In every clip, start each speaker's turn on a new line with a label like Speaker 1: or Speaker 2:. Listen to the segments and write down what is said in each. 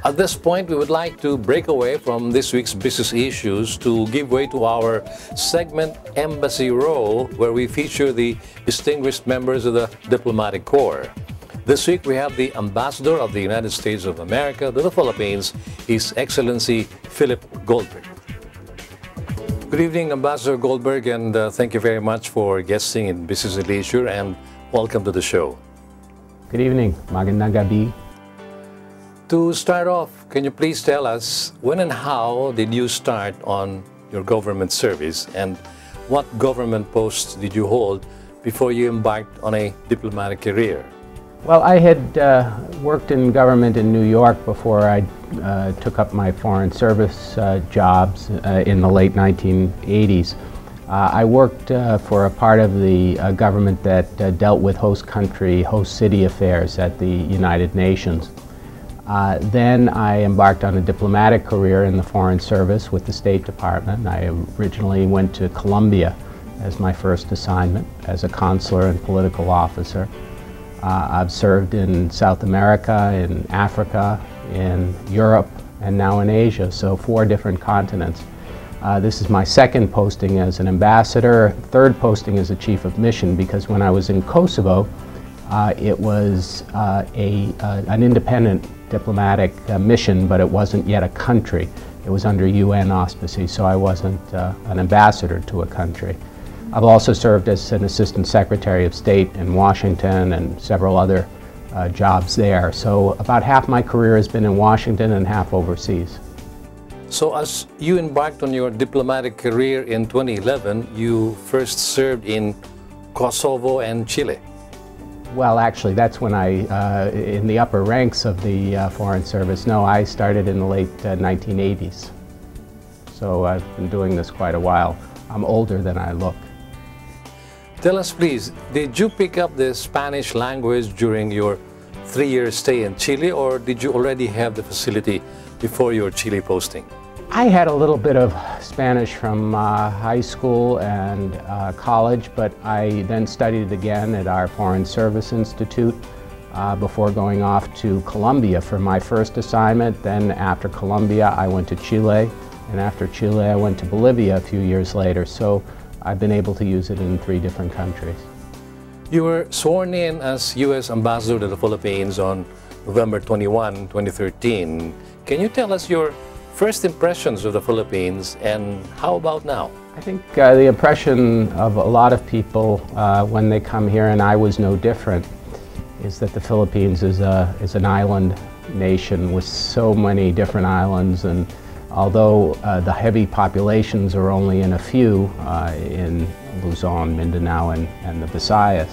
Speaker 1: At this point, we would like to break away from this week's business issues to give way to our segment Embassy Row, where we feature the distinguished members of the Diplomatic Corps. This week, we have the Ambassador of the United States of America to the Philippines, His Excellency Philip Goldberg. Good evening, Ambassador Goldberg, and thank you very much for guesting in Business and Leisure, and welcome to the show.
Speaker 2: Good evening. Magandang gabi.
Speaker 1: To start off, can you please tell us when and how did you start on your government service, and what government posts did you hold before you embarked on a diplomatic career?
Speaker 2: Well, I had worked in government in New York before I took up my foreign service jobs in the late 1980s. I worked for a part of the government that dealt with host country, host city affairs at the United Nations. Then I embarked on a diplomatic career in the Foreign Service with the State Department. I originally went to Colombia as my first assignment as a consular and political officer. I've served in South America, in Africa, in Europe, and now in Asia, so 4 different continents. This is my second posting as an ambassador, third posting as a chief of mission, because when I was in Kosovo, it was an independent diplomatic mission, but it wasn't yet a country. It was under UN auspices, so I wasn't an ambassador to a country. I've also served as an Assistant Secretary of State in Washington and several other jobs there. So about half my career has been in Washington and half overseas.
Speaker 1: So as you embarked on your diplomatic career in 2011, you first served in Kosovo and Chile.
Speaker 2: Well, actually, that's when in the upper ranks of the Foreign Service. No, I started in the late 1980s. So I've been doing this quite a while. I'm older than I look.
Speaker 1: Tell us, please, did you pick up the Spanish language during your 3-year stay in Chile, or did you already have the facility before your Chile posting?
Speaker 2: I had a little bit of Spanish from high school and college, but I then studied it again at our Foreign Service Institute before going off to Colombia for my first assignment. Then after Colombia, I went to Chile, and after Chile, I went to Bolivia a few years later. So I've been able to use it in 3 different countries.
Speaker 1: You were sworn in as U.S. Ambassador to the Philippines on November 21, 2013. Can you tell us your first impressions of the Philippines, and how about now?
Speaker 2: I think the impression of a lot of people when they come here, and I was no different, is that the Philippines is an island nation with so many different islands, and although the heavy populations are only in a few, in Luzon, Mindanao, and the Visayas,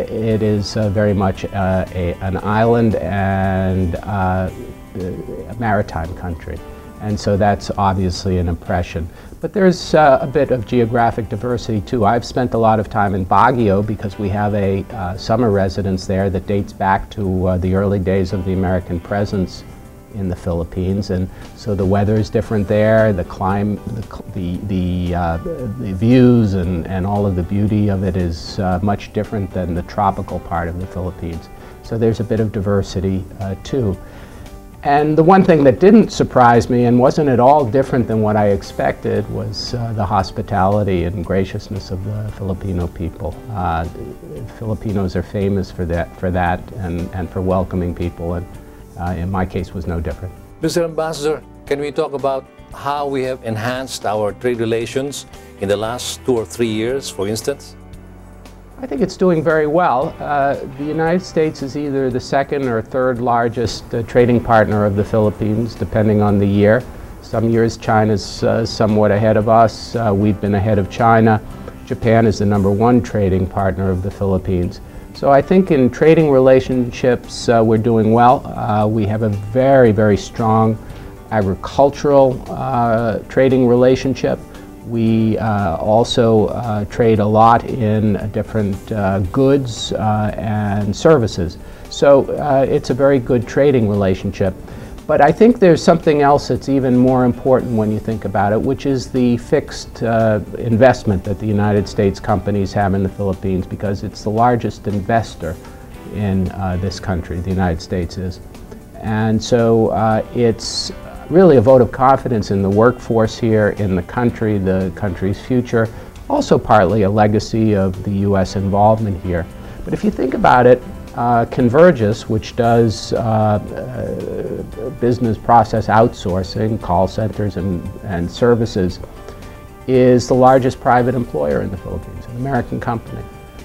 Speaker 2: it is very much an island and a maritime country. And so that's obviously an impression. But there's a bit of geographic diversity too. I've spent a lot of time in Baguio because we have a summer residence there that dates back to the early days of the American presence in the Philippines, and so the weather is different there, the climate, the views and all of the beauty of it is much different than the tropical part of the Philippines. So there's a bit of diversity too. And the one thing that didn't surprise me and wasn't at all different than what I expected was the hospitality and graciousness of the Filipino people. Filipinos are famous for that and for welcoming people, and in my case was no different.
Speaker 1: Mr. Ambassador, can we talk about how we have enhanced our trade relations in the last 2 or 3 years, for instance?
Speaker 2: I think it's doing very well. The United States is either the second or third largest trading partner of the Philippines, depending on the year. Some years China's somewhat ahead of us. We've been ahead of China. Japan is the #1 trading partner of the Philippines. So I think in trading relationships, we're doing well. We have a very, very strong agricultural trading relationship. We also trade a lot in different goods and services. So it's a very good trading relationship. But I think there's something else that's even more important when you think about it, which is the fixed investment that the United States companies have in the Philippines, because it's the largest investor in this country, the United States is. And so it's really a vote of confidence in the workforce here, in the country's future, also partly a legacy of the U.S. involvement here. But if you think about it, Convergys, which does business process outsourcing, call centers and services, is the largest private employer in the Philippines, an American company.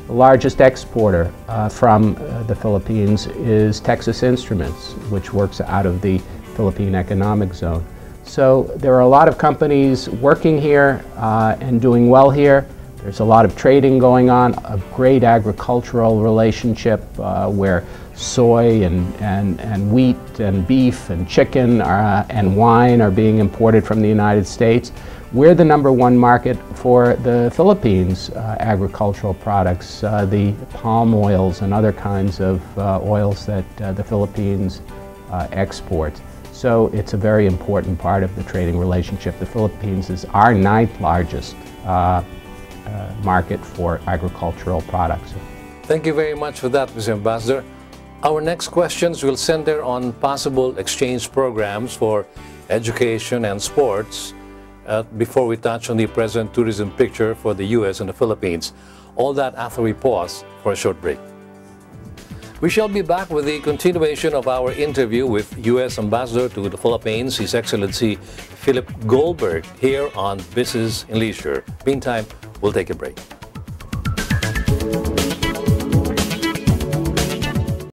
Speaker 2: The largest exporter from the Philippines is Texas Instruments, which works out of the Philippine Economic Zone. So there are a lot of companies working here and doing well here. There's a lot of trading going on, a great agricultural relationship where soy and wheat and beef and chicken and wine are being imported from the United States. We're the #1 market for the Philippines agricultural products, the palm oils and other kinds of oils that the Philippines exports. So it's a very important part of the trading relationship. The Philippines is our 9th largest market for agricultural products.
Speaker 1: Thank you very much for that, Mr. Ambassador. Our next questions will center on possible exchange programs for education and sports before we touch on the present tourism picture for the U.S. and the Philippines. All that after we pause for a short break. We shall be back with the continuation of our interview with U.S. Ambassador to the Philippines, His Excellency Philip Goldberg, here on Business and Leisure. Meantime, we'll take a break.